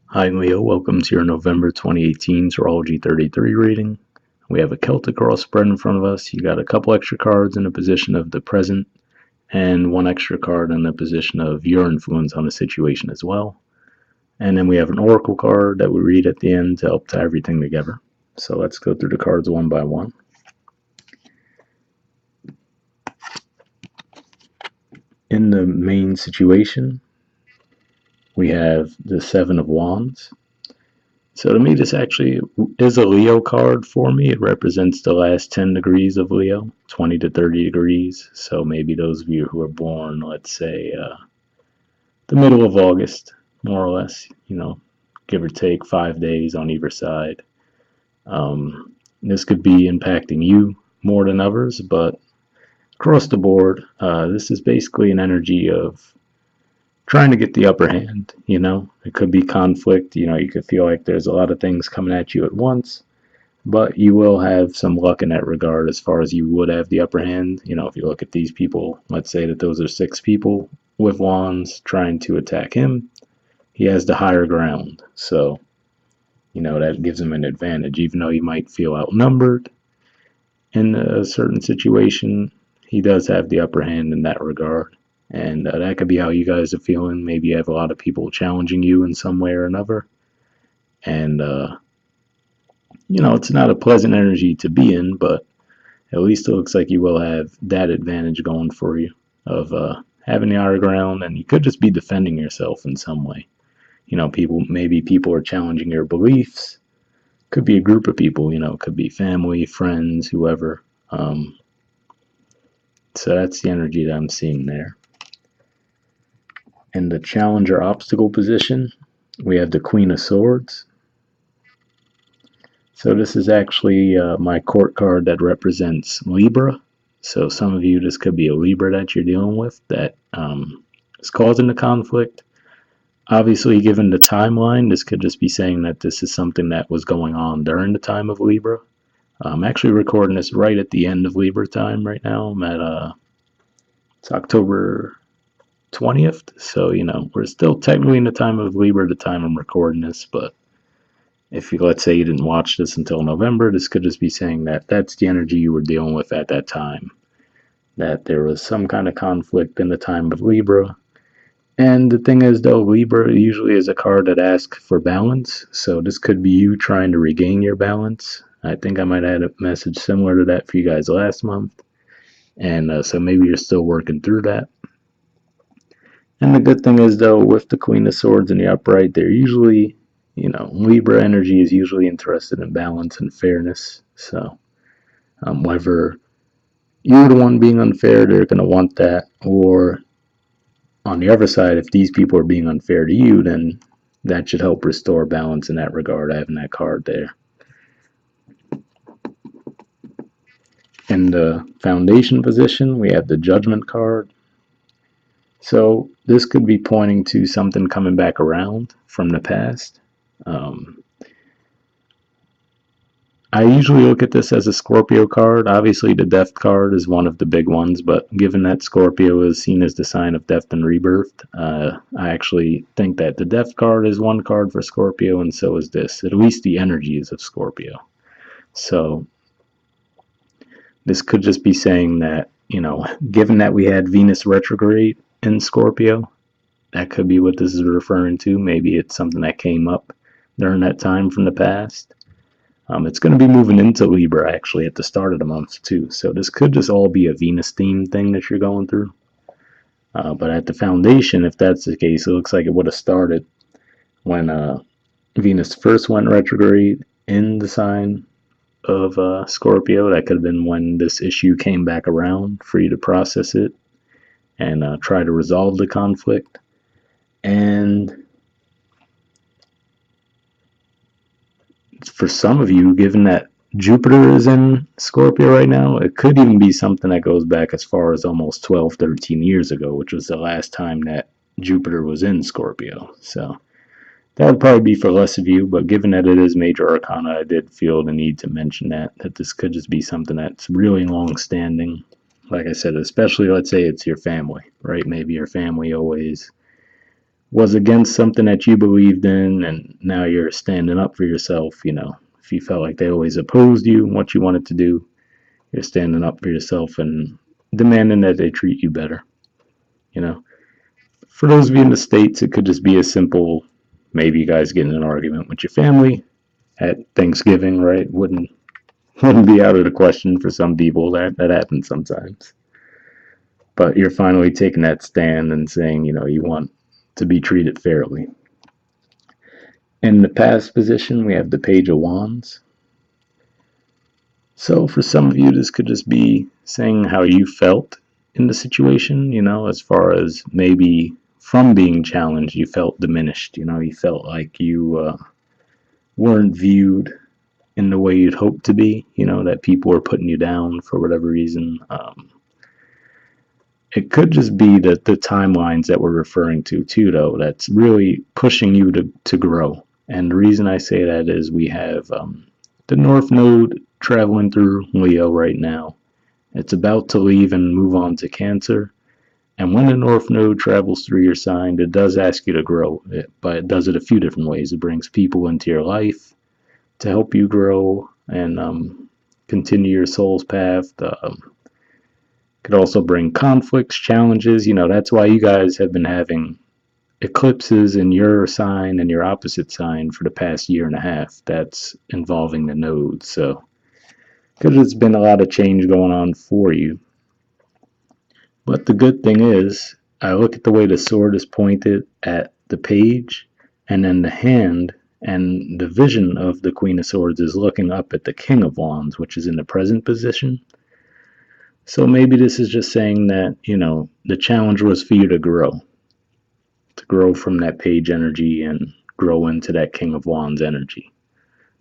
Hi Leo, welcome to your November 2018 Serology 33 reading. We have a Celtic cross spread in front of us. You got a couple extra cards in the position of the present, and one extra card in the position of your influence on the situation as well. And then we have an oracle card that we read at the end to help tie everything together. So let's go through the cards one by one. In the main situation, we have the Seven of Wands. So to me, this actually is a Leo card for me. It represents the last 10 degrees of Leo, 20 to 30 degrees. So maybe those of you who are born, let's say, the middle of August, more or less, give or take 5 days on either side. This could be impacting you more than others, but across the board, this is basically an energy of trying to get the upper hand. It could be conflict. You could feel like there's a lot of things coming at you at once, but you will have some luck in that regard as far as you would have the upper hand. If you look at these people, let's say that those are 6 people with wands trying to attack him, he has the higher ground. So, that gives him an advantage. Even though you might feel outnumbered in a certain situation, he does have the upper hand in that regard. And that could be how you guys are feeling. Maybe you have a lot of people challenging you in some way or another. And, it's not a pleasant energy to be in, but at least it looks like you will have that advantage going for you of having the higher ground, and you could just be defending yourself in some way. People are challenging your beliefs. Could be a group of people, could be family, friends, whoever. So that's the energy that I'm seeing there. In the challenger obstacle position, we have the Queen of Swords. So this is actually my court card that represents Libra. So some of you, this could be a Libra that you're dealing with that is causing the conflict. Obviously, given the timeline, this could just be saying that this is something that was going on during the time of Libra. I'm actually recording this right at the end of Libra time right now. I'm at it's October 20th, so we're still technically in the time of Libra at the time I'm recording this, but if you, let's say, you didn't watch this until November, this could just be saying that that's the energy you were dealing with at that time. That there was some kind of conflict in the time of Libra. And the thing is, though, Libra usually is a card that asks for balance. So this could be you trying to regain your balance. I think I might have had a message similar to that for you guys last month. And so maybe you're still working through that. And the good thing is, though, with the Queen of Swords in the upright, they're usually, Libra energy is usually interested in balance and fairness. So whether you're the one being unfair, they're going to want that. Or on the other side, if these people are being unfair to you, then that should help restore balance in that regard, having that card there. In the foundation position, we have the Judgment card. So this could be pointing to something coming back around from the past. I usually look at this as a Scorpio card. Obviously, the Death card is one of the big ones, but given that Scorpio is seen as the sign of death and rebirth, I actually think that the Death card is one card for Scorpio, and so is this. At least the energies of Scorpio. So this could just be saying that, given that we had Venus retrograde in Scorpio, that could be what this is referring to. Maybe it's something that came up during that time from the past. It's going to be moving into Libra actually at the start of the month too. So this could just all be a Venus themed thing that you're going through. But at the foundation, if that's the case, it looks like it would have started when Venus first went retrograde in the sign of Scorpio. That could have been when this issue came back around for you to process it and try to resolve the conflict. And for some of you, given that Jupiter is in Scorpio right now, it could even be something that goes back as far as almost 12, 13 years ago, which was the last time that Jupiter was in Scorpio. So that would probably be for less of you, but given that it is major arcana, I did feel the need to mention that this could just be something that's really long standing. Like I said, especially let's say it's your family, right? Maybe your family always was against something that you believed in, and now you're standing up for yourself. If you felt like they always opposed you and what you wanted to do, you're standing up for yourself and demanding that they treat you better. You know, for those of you in the States, it could just be as simple, maybe you guys get in an argument with your family at Thanksgiving, right? Wouldn't be out of the question for some people. That happens sometimes. But you're finally taking that stand and saying, you want to be treated fairly. In the past position, we have the Page of Wands. So for some of you, this could just be saying how you felt in the situation, as far as maybe from being challenged, you felt diminished. You felt like you weren't viewed in the way you'd hoped to be, that people were putting you down for whatever reason. It could just be that the timelines that we're referring to, too, though, that's really pushing you to grow. And the reason I say that is we have the North Node traveling through Leo right now. It's about to leave and move on to Cancer. And when the North Node travels through your sign, it does ask you to grow, but it does it a few different ways. It brings people into your life to help you grow and continue your soul's path. Could also bring conflicts, challenges. That's why you guys have been having eclipses in your sign and your opposite sign for the past year and a half. That's involving the nodes. So, because there's been a lot of change going on for you. But the good thing is, I look at the way the sword is pointed at the page, and then the hand and the vision of the Queen of Swords is looking up at the King of Wands, which is in the present position. So maybe this is just saying that, the challenge was for you to grow from that page energy and grow into that King of Wands energy.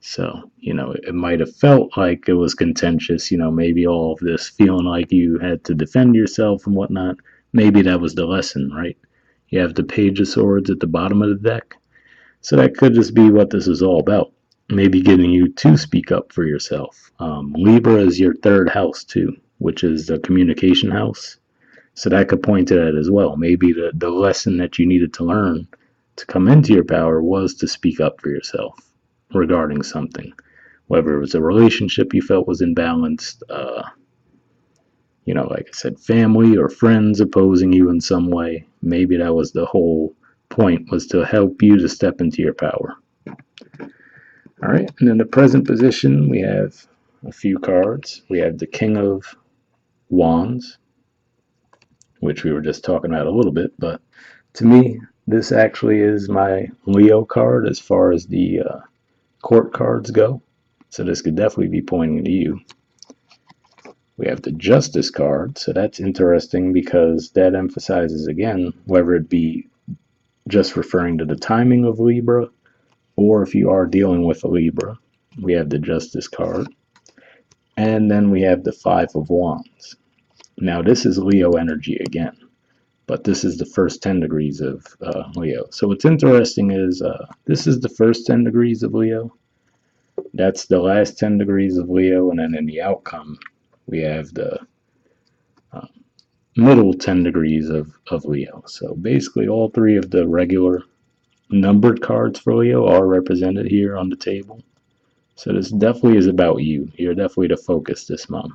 So, it might have felt like it was contentious, maybe all of this feeling like you had to defend yourself and whatnot. Maybe that was the lesson, right? You have the Page of Swords at the bottom of the deck. So that could just be what this is all about. Maybe getting you to speak up for yourself. Libra is your third house, too, which is the communication house. So that could point to that as well. Maybe the lesson that you needed to learn to come into your power was to speak up for yourself regarding something, whether it was a relationship you felt was imbalanced, like I said, family or friends opposing you in some way. Maybe that was the whole point, was to help you to step into your power. All right, and in the present position, we have a few cards. We have the King of Wands, which we were just talking about a little bit, but to me, this actually is my Leo card as far as the court cards go. So this could definitely be pointing to you. We have the Justice card, so that's interesting because that emphasizes, again, whether it be just referring to the timing of Libra, or if you are dealing with a Libra, we have the Justice card. And then we have the Five of Wands. Now this is Leo energy again, but this is the first 10 degrees of Leo. So what's interesting is this is the first 10 degrees of Leo. That's the last 10 degrees of Leo, and then in the outcome, we have the middle 10 degrees of Leo. So basically all three of the regular numbered cards for Leo are represented here on the table. So this definitely is about you. You're definitely the focus this month.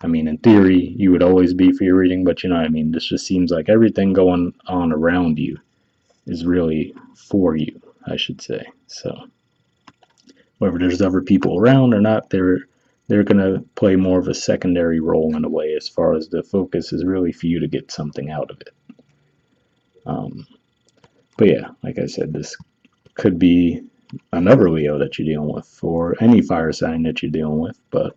In theory, you would always be for your reading, but you know what I mean? This just seems like everything going on around you is really for you, I should say. So whether there's other people around or not, they're going to play more of a secondary role in a way, as far as the focus is really for you to get something out of it. But yeah, like I said, this could be another Leo that you're dealing with, or any fire sign that you're dealing with. But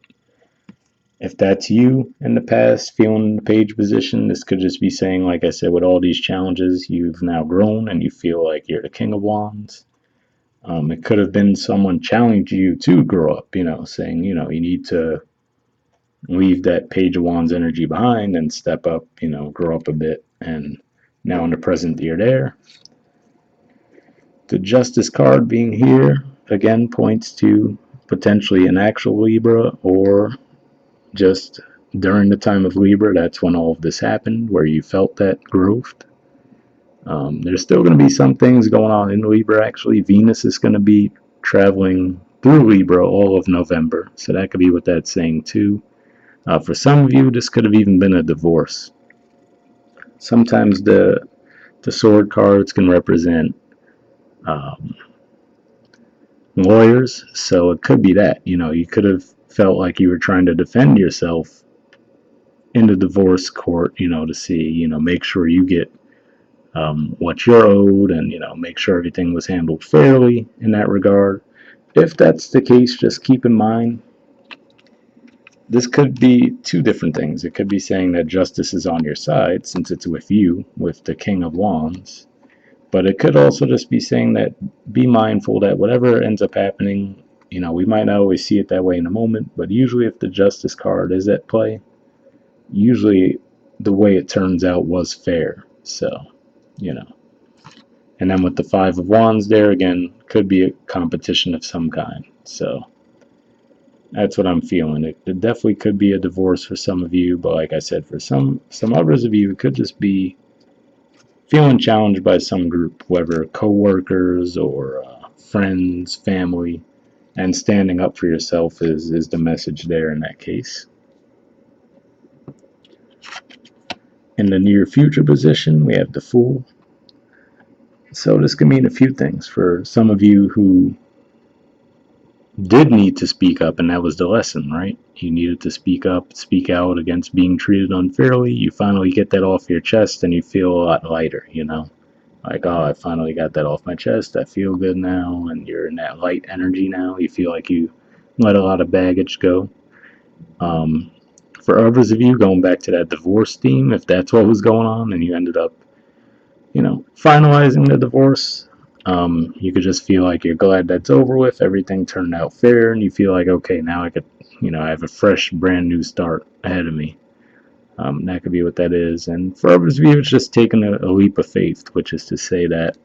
if that's you in the past, feeling in the page position, this could just be saying, like I said, with all these challenges, you've now grown and you feel like you're the King of Wands. It could have been someone challenging you to grow up, saying, you need to leave that Page of Wands energy behind and step up, grow up a bit. And now in the present, you're there. The Justice card being here, again, points to potentially an actual Libra, or just during the time of Libra, that's when all of this happened, where you felt that growth. There's still going to be some things going on in Libra, actually. Venus is going to be traveling through Libra all of November, so that could be what that's saying too. For some of you, this could have even been a divorce. Sometimes the sword cards can represent um, lawyers, so it could be that, you could have felt like you were trying to defend yourself in the divorce court, to see, make sure you get what you're owed, and make sure everything was handled fairly in that regard. If that's the case, just keep in mind this could be two different things. It could be saying that justice is on your side since it's with you, with the King of Wands. But it could also just be saying that be mindful that whatever ends up happening, we might not always see it that way in a moment, but usually if the Justice card is at play, usually the way it turns out was fair. So, you know. And then with the Five of Wands there, again, could be a competition of some kind. So that's what I'm feeling. It definitely could be a divorce for some of you, but like I said, for some others of you, it could just be feeling challenged by some group, whether co-workers or friends, family, and standing up for yourself is the message there in that case. In the near future position, we have the Fool. So this could mean a few things for some of you who did need to speak up, and that was the lesson, right? You needed to speak up, speak out against being treated unfairly. You finally get that off your chest, and you feel a lot lighter, Like, oh, I finally got that off my chest. I feel good now, and you're in that light energy now. You feel like you let a lot of baggage go. For others of you, going back to that divorce theme, if that's what was going on, and you ended up, finalizing the divorce, you could just feel like you're glad that's over with. Everything turned out fair, and you feel like, okay, now I could, I have a fresh, brand new start ahead of me. That could be what that is. And for others of you, it's just taking a leap of faith, which is to say that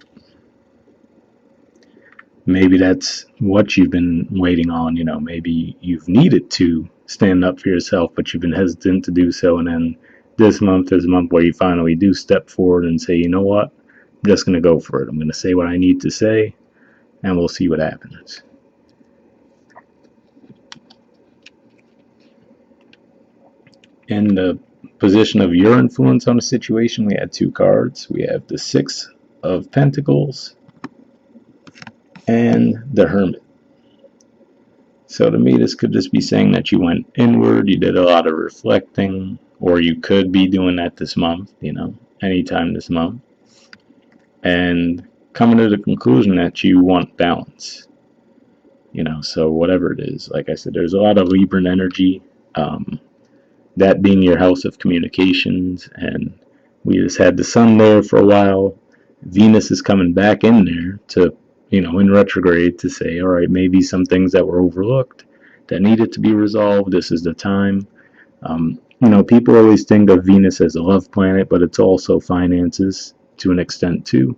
maybe that's what you've been waiting on. Maybe you've needed to stand up for yourself, but you've been hesitant to do so. And then this month is a month where you finally do step forward and say, you know what? I'm just going to go for it. I'm going to say what I need to say, and we'll see what happens. In the position of your influence on the situation, we had two cards. We have the Six of Pentacles and the Hermit. So to me, this could just be saying that you went inward, you did a lot of reflecting, or you could be doing that this month, anytime this month, and coming to the conclusion that you want balance. So whatever it is, like I said, there's a lot of Libran energy, that being your house of communications, and we just had the sun there for a while. Venus is coming back in there to, in retrograde, to say, all right, maybe some things that were overlooked that needed to be resolved, this is the time. People always think of Venus as a love planet, but it's also finances to an extent too.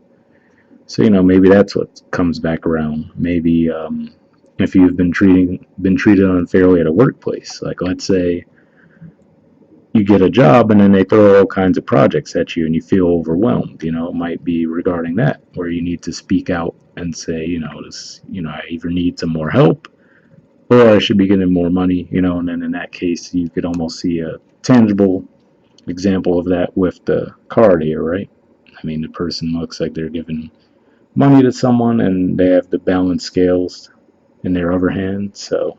So, maybe that's what comes back around. Maybe if you've been treated unfairly at a workplace, like let's say you get a job and then they throw all kinds of projects at you and you feel overwhelmed. It might be regarding that, where you need to speak out and say, I either need some more help or I should be getting more money, and then in that case, you could almost see a tangible example of that with the card here, right? I mean, the person looks like they're giving money to someone and they have the balance scales in their other hand, so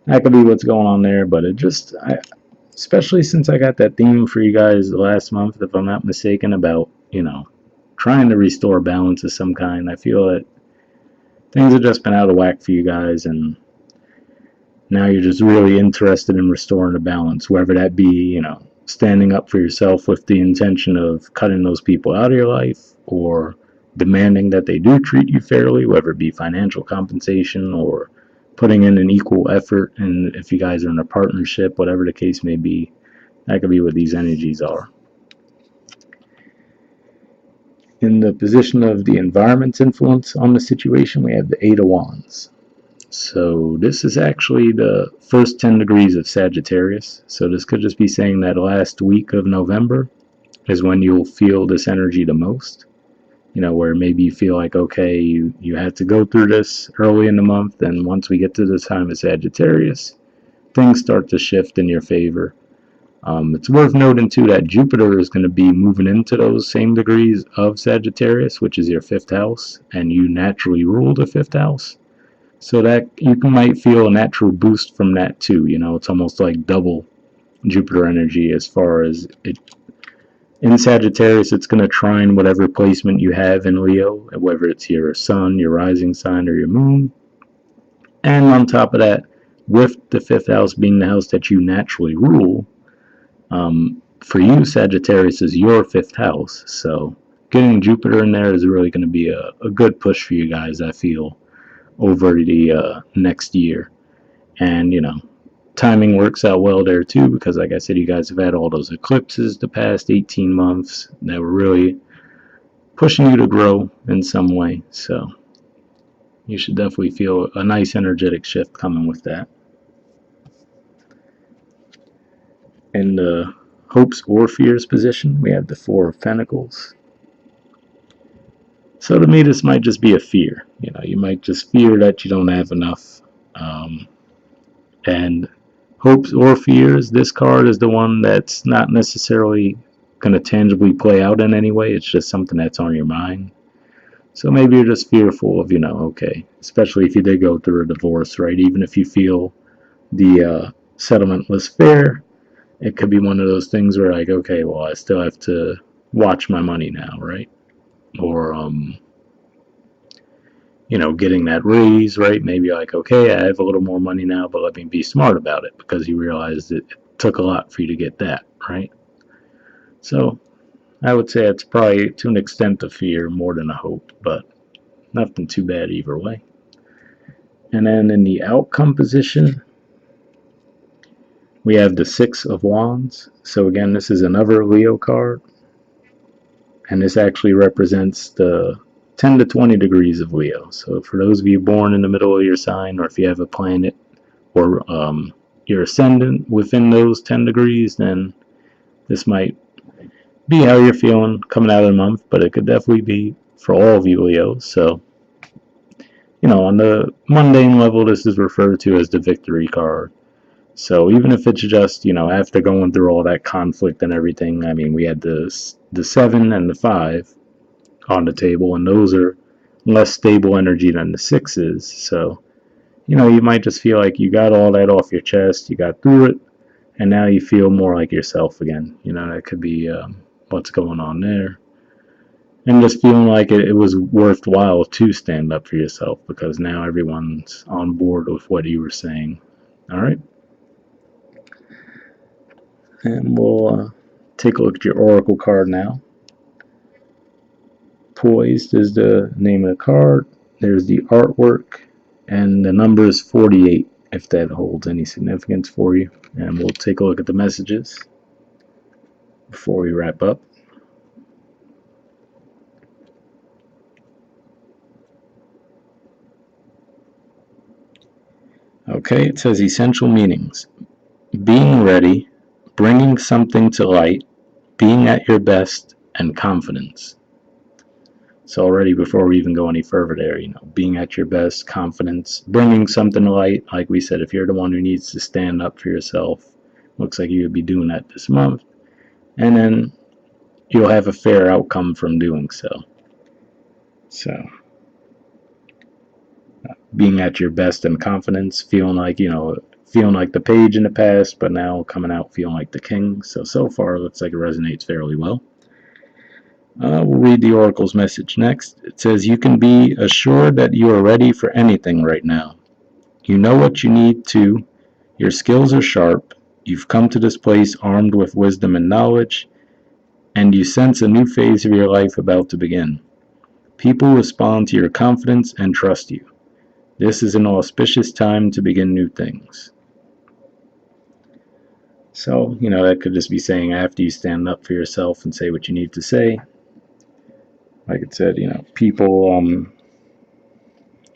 that could be what's going on there. But it just, especially since I got that theme for you guys last month, if I'm not mistaken, about, trying to restore balance of some kind, I feel that things have just been out of whack for you guys, and now you're just really interested in restoring the balance, whether that be, standing up for yourself with the intention of cutting those people out of your life, or demanding that they do treat you fairly, whether it be financial compensation or putting in an equal effort. And if you guys are in a partnership, whatever the case may be, that could be what these energies are. In the position of the environment's influence on the situation, we have the Eight of Wands. So this is actually the first 10 degrees of Sagittarius. So this could just be saying that last week of November, is when you'll feel this energy the most. Where maybe you feel like, okay, you had to go through this early in the month, and once we get to the time of Sagittarius, things start to shift in your favor. It's worth noting too that Jupiter is going to be moving into those same degrees of Sagittarius, which is your fifth house, and you naturally rule the fifth house. So that you might feel a natural boost from that too. It's almost like double Jupiter energy as far as it. In Sagittarius, it's going to trine whatever placement you have in Leo, whether it's your sun, your rising sign, or your moon. And on top of that, with the fifth house being the house that you naturally rule, for you, Sagittarius is your fifth house. So getting Jupiter in there is really going to be a good push for you guys, I feel, over the next year. And, timing works out well there too, because like I said, you guys have had all those eclipses the past 18 months that were really pushing you to grow in some way. So you should definitely feel a nice energetic shift coming with that. In the hopes or fears position, we have the Four of Pentacles. So to me, this might just be a fear. You might just fear that you don't have enough. And hopes or fears, this card is the one that's not necessarily going to tangibly play out in any way. It's just something that's on your mind. So maybe you're just fearful of, okay, especially if you did go through a divorce, right? Even if you feel the settlement was fair, it could be one of those things where, like, okay, well, I still have to watch my money now, right? Or, getting that raise, right? Maybe like, okay, I have a little more money now, but let me be smart about it, because you realize it took a lot for you to get that, right? So I would say it's probably to an extent a fear more than a hope, but nothing too bad either way. And then in the outcome position, we have the Six of Wands. So again, this is another Leo card, and this actually represents the 10 to 20 degrees of Leo. So for those of you born in the middle of your sign, or if you have a planet or your ascendant within those 10 degrees, then this might be how you're feeling coming out of the month, but it could definitely be for all of you Leos. So, on the mundane level, this is referred to as the victory card. So even if it's just, after going through all that conflict and everything, I mean, we had the 7 and the 5 on the table, and those are less stable energy than the 6s. So, you might just feel like you got all that off your chest, you got through it, and now you feel more like yourself again. That could be what's going on there. And just feeling like it was worthwhile to stand up for yourself, because now everyone's on board with what you were saying. All right? And we'll take a look at your Oracle card now. Poised is the name of the card. There's the artwork, and the number is 48, if that holds any significance for you. And we'll take a look at the messages before we wrap up. Okay, it says essential meanings. Being ready, bringing something to light, being at your best, and confidence. So already before we even go any further there, being at your best, confidence, bringing something to light. Like we said, if you're the one who needs to stand up for yourself, looks like you would be doing that this month. And then you'll have a fair outcome from doing so. So being at your best and confidence, feeling like the page in the past, but now coming out feeling like the king. So far it looks like it resonates fairly well. We'll read the Oracle's message next. It says, you can be assured that you are ready for anything right now. You know what you need to. Your skills are sharp. You've come to this place armed with wisdom and knowledge, and you sense a new phase of your life about to begin. People respond to your confidence and trust you. This is an auspicious time to begin new things. So, that could just be saying after you stand up for yourself and say what you need to say. Like it said, people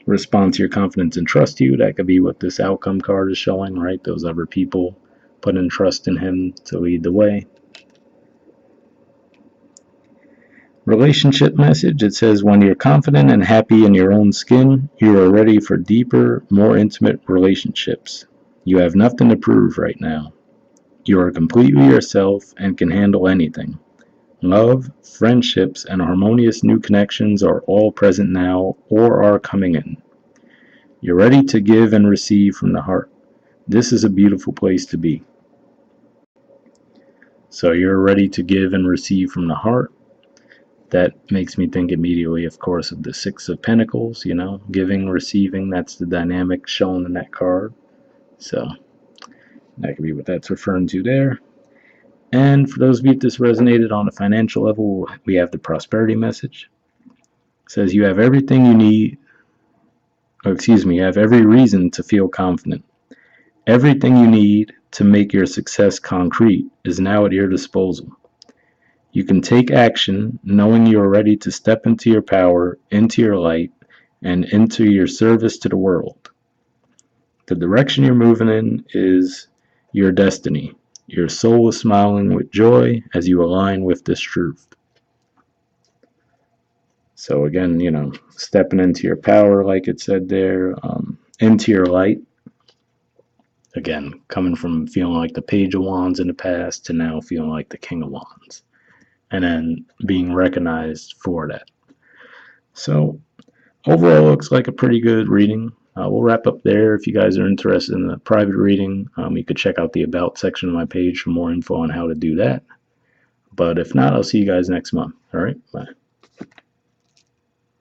respond to your confidence and trust you. That could be what this outcome card is showing, right? Those other people put in trust in him to lead the way. Relationship message, it says, when you're confident and happy in your own skin, you are ready for deeper, more intimate relationships. You have nothing to prove right now. You are completely yourself and can handle anything. Love, friendships, and harmonious new connections are all present now or are coming in. You're ready to give and receive from the heart. This is a beautiful place to be. So you're ready to give and receive from the heart. That makes me think immediately, of course, of the Six of Pentacles, giving, receiving, that's the dynamic shown in that card. So that could be what that's referring to there. And for those of you this resonated on a financial level, we have the prosperity message. It says you have everything you need, you have every reason to feel confident. Everything you need to make your success concrete is now at your disposal. You can take action knowing you are ready to step into your power, into your light, and into your service to the world. The direction you're moving in is your destiny. Your soul is smiling with joy as you align with this truth. So again, stepping into your power, like it said there, into your light. Again, coming from feeling like the Page of Wands in the past to now feeling like the King of Wands. And then being recognized for that. So overall, looks like a pretty good reading. We'll wrap up there. If you guys are interested in the private reading, you could check out the About section of my page for more info on how to do that. But if not, I'll see you guys next month. All right, bye.